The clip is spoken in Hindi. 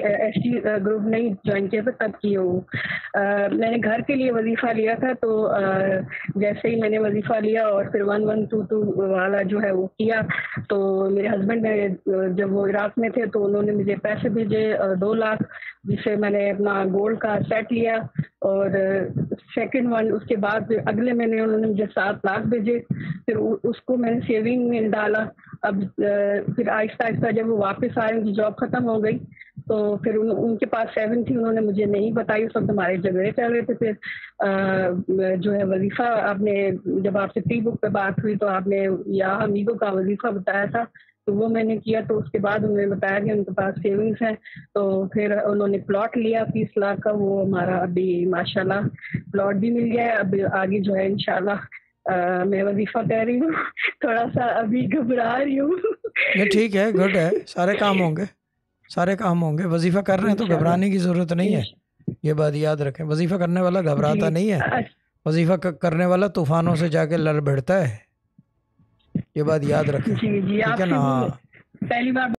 एसटी ग्रुप नहीं ज्वाइन किया था, तब की हूँ। मैंने घर के लिए वजीफा लिया था, तो जैसे ही मैंने वजीफा लिया और फिर 1122 वाला जो है वो किया, तो मेरे हस्बैंड ने जब वो इराक में थे तो उन्होंने मुझे पैसे भेजे 2 लाख, जिससे मैंने अपना गोल्ड का सेट लिया। और सेकंड वन उसके बाद अगले महीने उन्होंने मुझे 7 लाख भेजे, फिर उसको मैंने सेविंग में डाला। अब फिर आहिस्ता आहिस्ता जब वो वापस आए, उनकी जॉब खत्म हो गई, तो फिर उनके पास 7 थी, उन्होंने मुझे नहीं बताई। उस वक्त हमारे झगड़े चल रहे थे। फिर जो है वजीफा, आपने जब आपसे प्री बुक पे बात हुई तो आपने या हमीदों का वजीफा बताया था, तो वो मैंने किया। तो उसके बाद उन्होंने बताया कि उनके पास सेविंग्स हैं, तो फिर उन्होंने प्लॉट लिया 30 लाख का। वो हमारा अभी माशाल्लाह प्लॉट भी मिल गया है। अब आगे जो है इंशाल्लाह मैं वजीफा कर रही हूँ। थोड़ा सा अभी घबरा रही हूँ। नहीं ठीक है, गुड है, सारे काम होंगे, सारे काम होंगे। वजीफा कर रहे हैं तो इंशाल्लाह। घबराने की ज़रूरत नहीं है, ये बात याद रखें। वजीफा करने वाला जी। घबराता नहीं है, वजीफा करने वाला तूफानों से जाके लड़ भिड़ता है, ये बात याद रखें, जी जी, ठीक है आपसे ना? भी हाँ। पहली बार